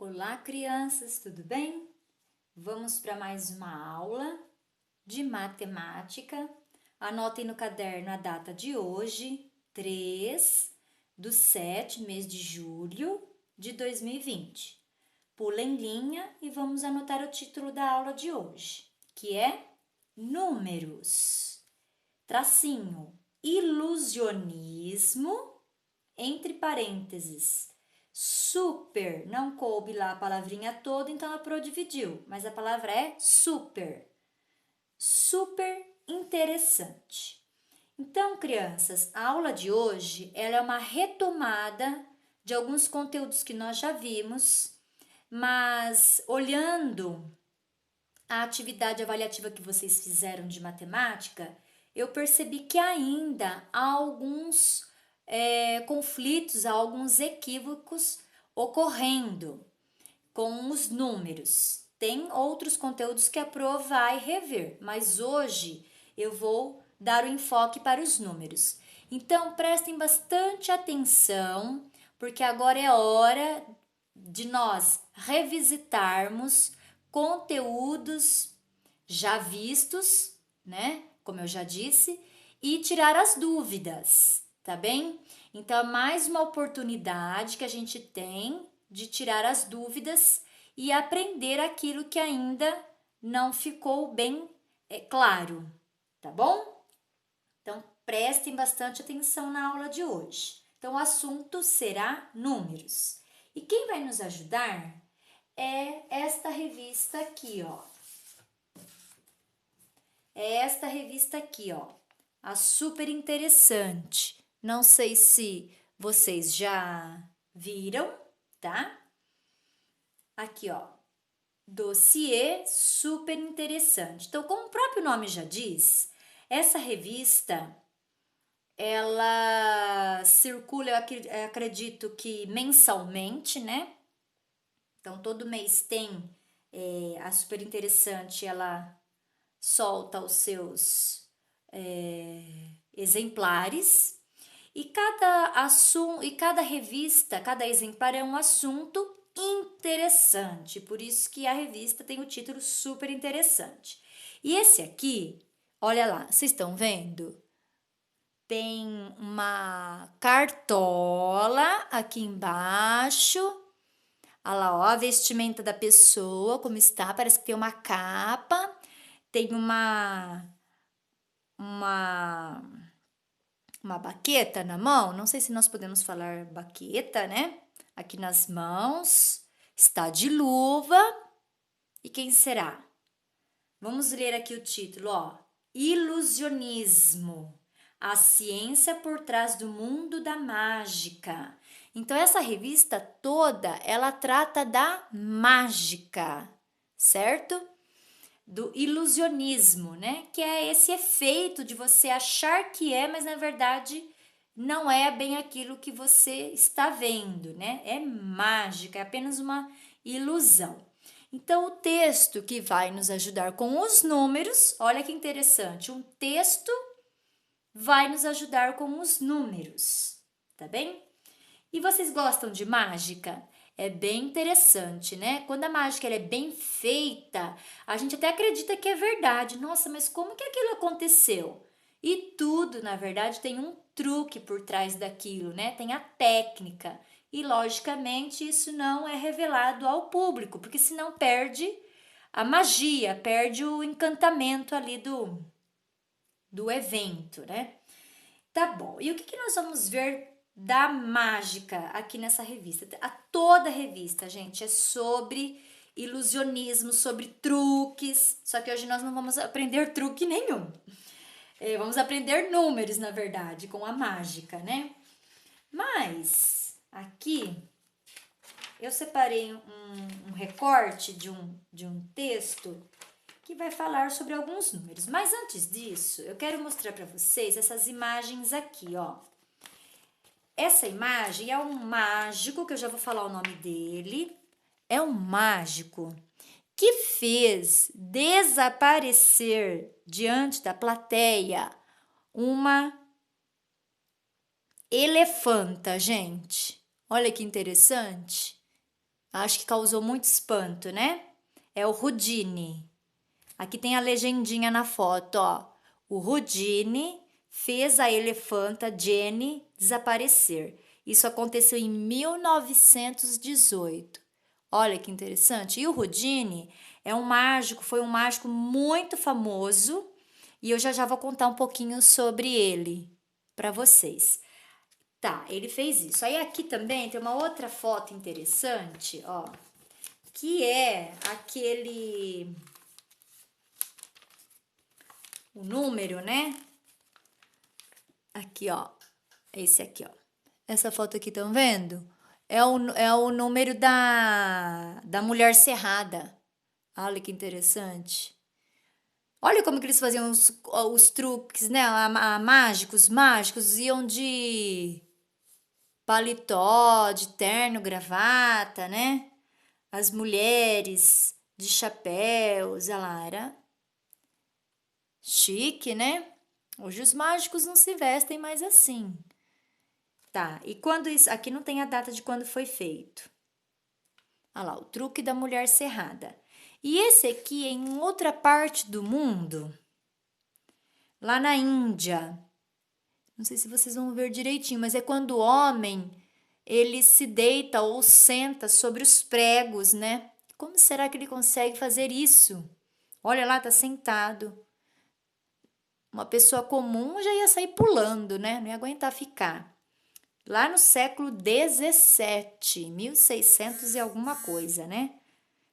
Olá, crianças, tudo bem? Vamos para mais uma aula de matemática. Anotem no caderno a data de hoje, 3/7, mês de julho de 2020. Pula em linha e vamos anotar o título da aula de hoje, que é Números. Tracinho, ilusionismo, entre parênteses. Super, não coube lá a palavrinha toda, então a Pro dividiu, mas a palavra é super. Super interessante. Então, crianças, a aula de hoje ela é uma retomada de alguns conteúdos que nós já vimos, mas olhando a atividade avaliativa que vocês fizeram de matemática, eu percebi que ainda há alguns conflitos, há alguns equívocos ocorrendo com os números. Tem outros conteúdos que a Pro vai rever, mas hoje eu vou dar o enfoque para os números. Então, prestem bastante atenção, porque agora é hora de nós revisitarmos conteúdos já vistos, né? Como eu já disse, e tirar as dúvidas, tá bem? Então, é mais uma oportunidade que a gente tem de tirar as dúvidas e aprender aquilo que ainda não ficou bem claro, tá bom? Então, prestem bastante atenção na aula de hoje. Então, o assunto será números. E quem vai nos ajudar é esta revista aqui, ó. É esta revista aqui, ó. A Super Interessante. Não sei se vocês já viram, tá? Aqui, ó. Dossiê Super Interessante. Então, como o próprio nome já diz, essa revista ela circula, eu acredito que mensalmente, né? Então, todo mês tem a Super Interessante, ela solta os seus exemplares e cada revista, cada exemplar é um assunto interessante, por isso que a revista tem o título Super Interessante. E esse aqui, olha lá, vocês estão vendo? Tem uma cartola aqui embaixo. Olha lá, ó, a vestimenta da pessoa, como está, parece que tem uma capa, tem uma, uma baqueta na mão, não sei se nós podemos falar baqueta, né? Aqui nas mãos, está de luva, e quem será? Vamos ler aqui o título, ó, Ilusionismo, a ciência por trás do mundo da mágica. Então, essa revista toda, ela trata da mágica, certo? Do ilusionismo, né? Que é esse efeito de você achar que é, mas na verdade não é bem aquilo que você está vendo, né? É mágica, é apenas uma ilusão. Então, o texto que vai nos ajudar com os números, olha que interessante, um texto vai nos ajudar com os números, tá bem? E vocês gostam de mágica? É bem interessante, né? Quando a mágica é bem feita, a gente até acredita que é verdade. Nossa, mas como que aquilo aconteceu? E tudo, na verdade, tem um truque por trás daquilo, né? Tem a técnica. E, logicamente, isso não é revelado ao público, porque senão perde a magia, perde o encantamento ali do evento, né? Tá bom. E o que nós vamos ver da mágica aqui nessa revista? Toda revista, gente, é sobre ilusionismo, sobre truques. Só que hoje nós não vamos aprender truque nenhum. Vamos aprender números, na verdade, com a mágica, né? Mas aqui eu separei um recorte de um texto que vai falar sobre alguns números. Mas antes disso, eu quero mostrar para vocês essas imagens aqui, ó. Essa imagem é um mágico, que eu já vou falar o nome dele. É um mágico que fez desaparecer diante da plateia uma elefanta, gente. Olha que interessante. Acho que causou muito espanto, né? É o Houdini. Aqui tem a legendinha na foto, ó. O Houdini fez a elefanta Jenny desaparecer. Isso aconteceu em 1918. Olha que interessante. E o Houdini é um mágico, foi um mágico muito famoso, e eu já vou contar um pouquinho sobre ele para vocês. Tá, ele fez isso. Aí aqui também tem uma outra foto interessante, ó, que é o número, né? Aqui, ó. Esse aqui, ó. Essa foto aqui, estão vendo? É o número da mulher cerrada. Olha que interessante. Olha como que eles faziam os truques, né? Mágicos, mágicos iam de paletó, de terno, gravata, né? As mulheres de chapéus, olha lá, era chique, né? Hoje os mágicos não se vestem mais assim. Tá, e quando isso. Aqui não tem a data de quando foi feito. Olha lá, o truque da mulher cerrada. E esse aqui é em outra parte do mundo, lá na Índia. Não sei se vocês vão ver direitinho, mas é quando o homem ele se deita ou senta sobre os pregos, né? Como será que ele consegue fazer isso? Olha lá, tá sentado. Uma pessoa comum já ia sair pulando, né? Não ia aguentar ficar. Lá no século 17, 1600 e alguma coisa, né?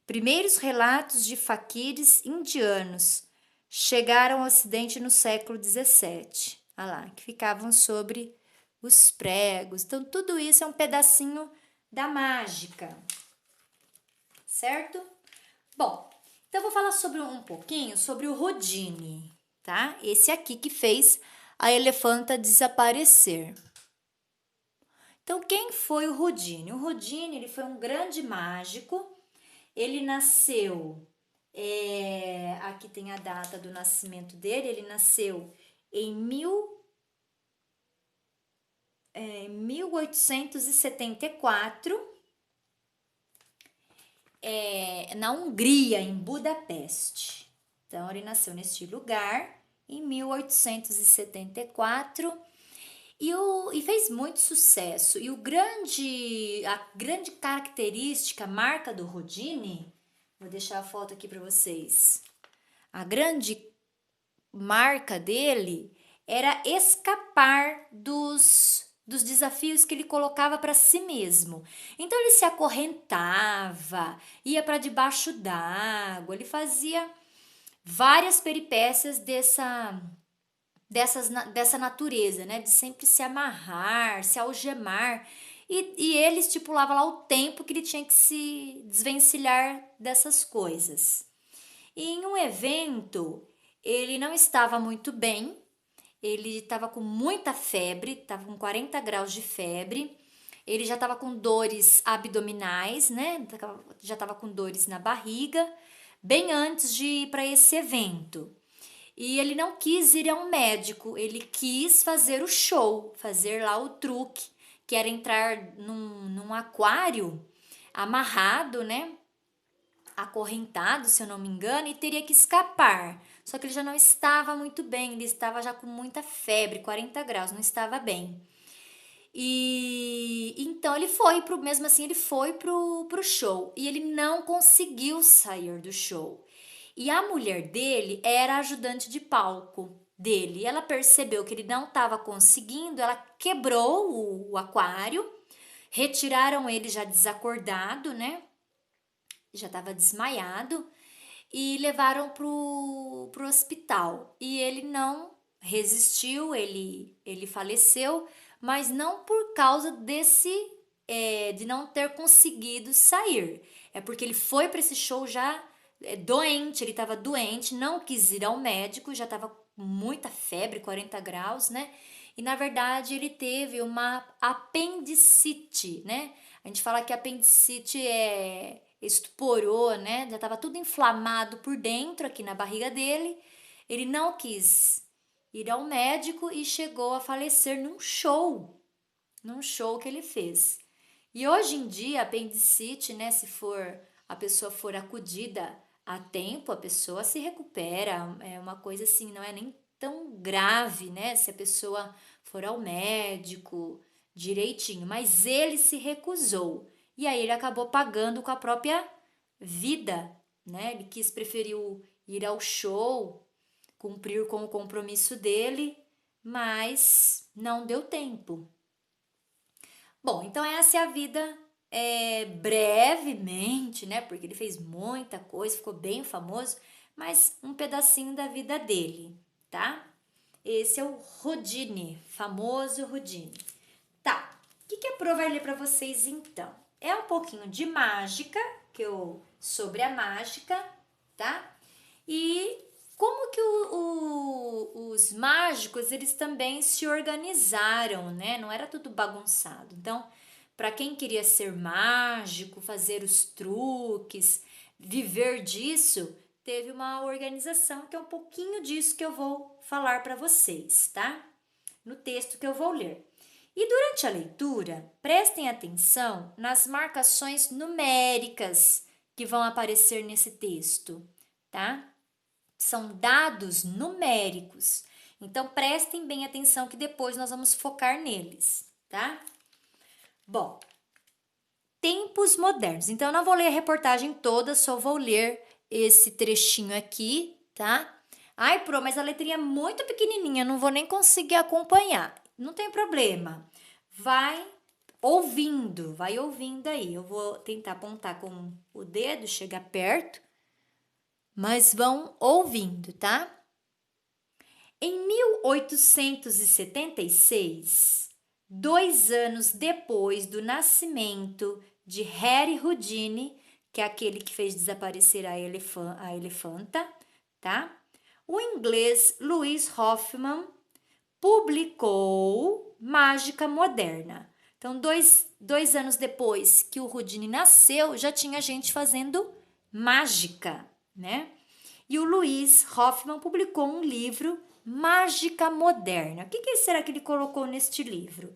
Primeiros relatos de faquires indianos chegaram ao Ocidente no século 17. Olha lá, que ficavam sobre os pregos. Então, tudo isso é um pedacinho da mágica, certo? Bom, então eu vou falar sobre um pouquinho sobre o Houdini, tá? Esse aqui que fez a elefanta desaparecer. Então, quem foi o Houdini? O Houdini, ele foi um grande mágico. Ele nasceu, aqui tem a data do nascimento dele, ele nasceu em 1874, na Hungria, em Budapeste. Então, ele nasceu neste lugar em 1874 e fez muito sucesso. E a grande característica, a marca do Houdini, vou deixar a foto aqui para vocês. A grande marca dele era escapar dos desafios que ele colocava para si mesmo. Então ele se acorrentava, ia para debaixo d'água, ele fazia várias peripécias dessa natureza, né? De sempre se amarrar, se algemar. E ele estipulava lá o tempo que ele tinha que se desvencilhar dessas coisas. E em um evento, ele não estava muito bem, ele estava com muita febre, estava com 40 graus de febre, ele já estava com dores abdominais, né? Já estava com dores na barriga, bem antes de ir para esse evento. E ele não quis ir a um médico, ele quis fazer o show, fazer lá o truque, que era entrar num aquário amarrado, né? Acorrentado, se eu não me engano, e teria que escapar. Só que ele já não estava muito bem, ele estava já com muita febre, 40 graus, não estava bem. E então mesmo assim, ele foi pro show e ele não conseguiu sair do show. E a mulher dele era ajudante de palco dele. E ela percebeu que ele não estava conseguindo, ela quebrou o aquário, retiraram ele já desacordado, né? Já estava desmaiado e levaram pro hospital. E ele não resistiu, ele faleceu, mas não por causa de não ter conseguido sair. É porque ele foi para esse show já doente, ele estava doente, não quis ir ao médico, já estava com muita febre, 40 graus, né? E na verdade ele teve uma apendicite, né? A gente fala que apendicite estuporou, né? Já estava tudo inflamado por dentro aqui na barriga dele. Ele não quis ir ao médico e chegou a falecer num show que ele fez. E hoje em dia, apendicite, né, se for a pessoa for acudida a tempo, a pessoa se recupera. É uma coisa assim, não é nem tão grave, né, se a pessoa for ao médico direitinho, mas ele se recusou. E aí ele acabou pagando com a própria vida, né? Ele preferiu ir ao show, cumprir com o compromisso dele, mas não deu tempo. Bom, então essa é a vida brevemente, né? Porque ele fez muita coisa, ficou bem famoso, mas um pedacinho da vida dele, tá? Esse é o Houdini, famoso Houdini. Tá, o que a Pro vai ler para vocês então? É um pouquinho de mágica, sobre a mágica, tá? E como que os mágicos, eles também se organizaram, né? Não era tudo bagunçado. Então, para quem queria ser mágico, fazer os truques, viver disso, teve uma organização que é um pouquinho disso que eu vou falar para vocês, tá? No texto que eu vou ler. E durante a leitura, prestem atenção nas marcações numéricas que vão aparecer nesse texto, tá? São dados numéricos. Então, prestem bem atenção que depois nós vamos focar neles, tá? Bom, tempos modernos. Então, eu não vou ler a reportagem toda, só vou ler esse trechinho aqui, tá? Ai, Pro, mas a letrinha é muito pequenininha, não vou nem conseguir acompanhar. Não tem problema. Vai ouvindo aí. Eu vou tentar apontar com o dedo, chegar perto, mas vão ouvindo, tá? Em 1876, 2 anos depois do nascimento de Harry Houdini, que é aquele que fez desaparecer a elefanta, tá? O inglês Louis Hoffman publicou Mágica Moderna. Então, dois anos depois que o Houdini nasceu, já tinha gente fazendo mágica, né? E o Louis Hoffman publicou um livro, Mágica Moderna. O que será que ele colocou neste livro?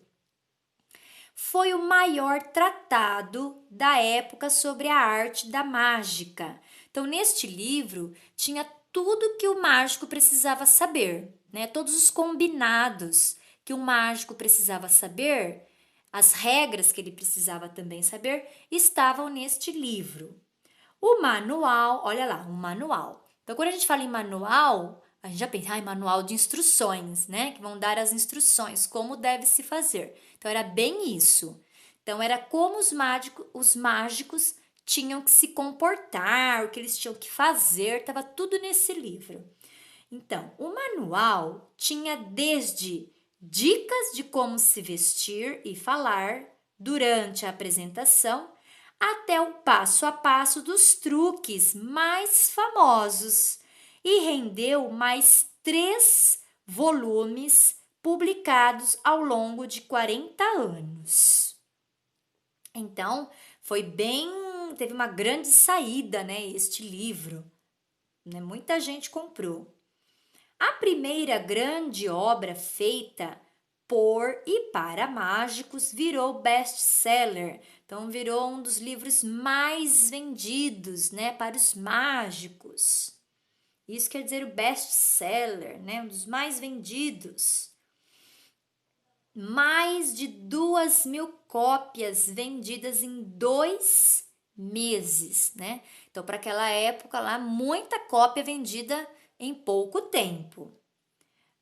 Foi o maior tratado da época sobre a arte da mágica. Então, neste livro, tinha tudo que o mágico precisava saber, né? Todos os combinados que um mágico precisava saber, as regras que ele precisava também saber, estavam neste livro. O manual, olha lá, um manual. Então, quando a gente fala em manual, a gente já pensa, manual de instruções, né? Que vão dar as instruções, como deve se fazer. Então, era bem isso. Então, era como os mágicos tinham que se comportar, o que eles tinham que fazer, estava tudo nesse livro. Então, o manual tinha desde dicas de como se vestir e falar durante a apresentação, até o passo a passo dos truques mais famosos, e rendeu mais 3 volumes publicados ao longo de 40 anos. Então, teve uma grande saída, né, este livro, né? Muita gente comprou. A primeira grande obra feita por e para mágicos virou best-seller. Então, virou um dos livros mais vendidos, né, para os mágicos. Isso quer dizer o best-seller, né, um dos mais vendidos. Mais de 2.000 cópias vendidas em 2 meses, né? Então, para aquela época lá, muita cópia vendida em pouco tempo.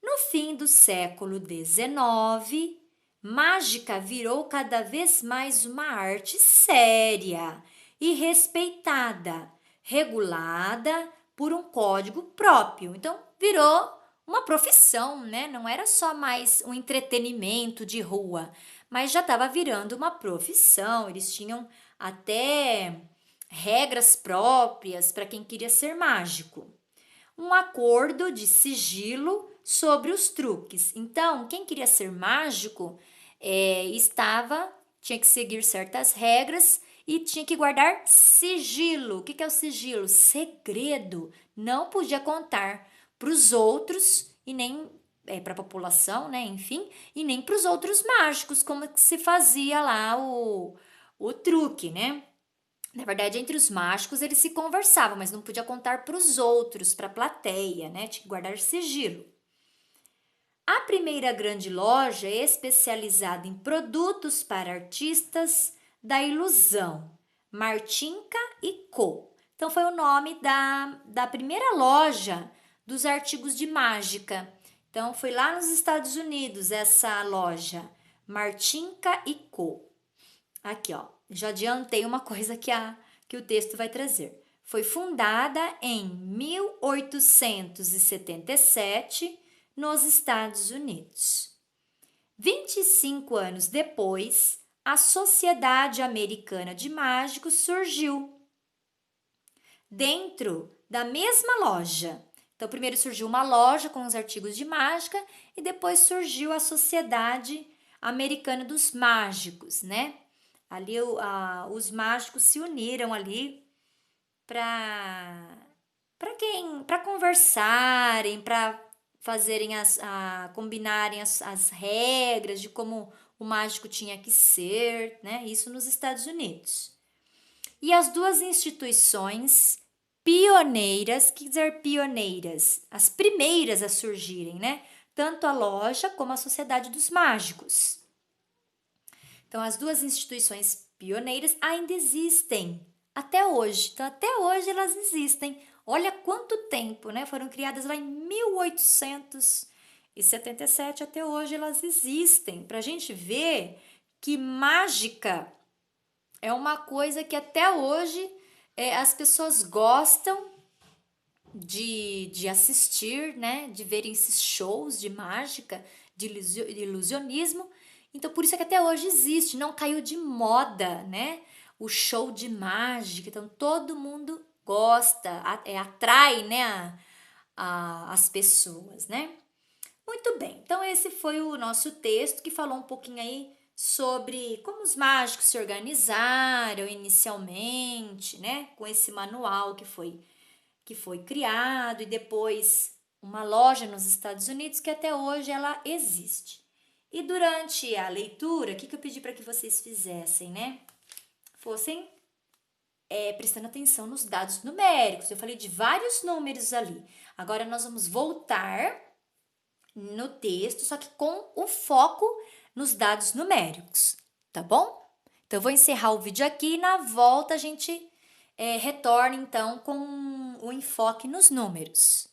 No fim do século XIX, mágica virou cada vez mais uma arte séria e respeitada, regulada por um código próprio. Então, virou uma profissão, né? Não era só mais um entretenimento de rua, mas já estava virando uma profissão. Eles tinham até regras próprias para quem queria ser mágico. Um acordo de sigilo sobre os truques. Então, quem queria ser mágico tinha que seguir certas regras e tinha que guardar sigilo. O que é o sigilo? Segredo. Não podia contar para os outros e nem para a população, né? Enfim, e nem para os outros mágicos, como se fazia lá o truque, né? Na verdade, entre os mágicos eles se conversavam, mas não podia contar para os outros, para a plateia, né? Tinha que guardar sigilo. A primeira grande loja especializada em produtos para artistas da ilusão, Martinka e Co. Então, foi o nome da primeira loja dos artigos de mágica. Então, foi lá nos Estados Unidos essa loja, Martinka e Co. Aqui, ó, já adiantei uma coisa que o texto vai trazer. Foi fundada em 1877 nos Estados Unidos. 25 anos depois, a Sociedade Americana de Mágicos surgiu dentro da mesma loja. Então, primeiro surgiu uma loja com os artigos de mágica e depois surgiu a Sociedade Americana dos Mágicos, né? Ali os mágicos se uniram ali para conversarem, para fazerem combinarem as regras de como o mágico tinha que ser, né? Isso nos Estados Unidos. E as duas instituições pioneiras, que dizer pioneiras, as primeiras a surgirem, né? Tanto a loja como a Sociedade dos Mágicos. Então, as duas instituições pioneiras ainda existem até hoje. Então, até hoje elas existem. Olha quanto tempo, né? Foram criadas lá em 1877, até hoje elas existem. Para a gente ver que mágica é uma coisa que até hoje as pessoas gostam de assistir, né? De verem esses shows de mágica, de ilusionismo. Então, por isso é que até hoje existe, não caiu de moda, né? O show de mágica. Então, todo mundo gosta, atrai, né? As pessoas, né? Muito bem, então esse foi o nosso texto que falou um pouquinho aí sobre como os mágicos se organizaram inicialmente, né? Com esse manual que foi criado e depois uma loja nos Estados Unidos que até hoje ela existe. E durante a leitura, o que eu pedi para que vocês fizessem, né? Fossem prestando atenção nos dados numéricos. Eu falei de vários números ali. Agora nós vamos voltar no texto, só que com o foco nos dados numéricos, tá bom? Então, eu vou encerrar o vídeo aqui e na volta a gente retorna, então, com o enfoque nos números.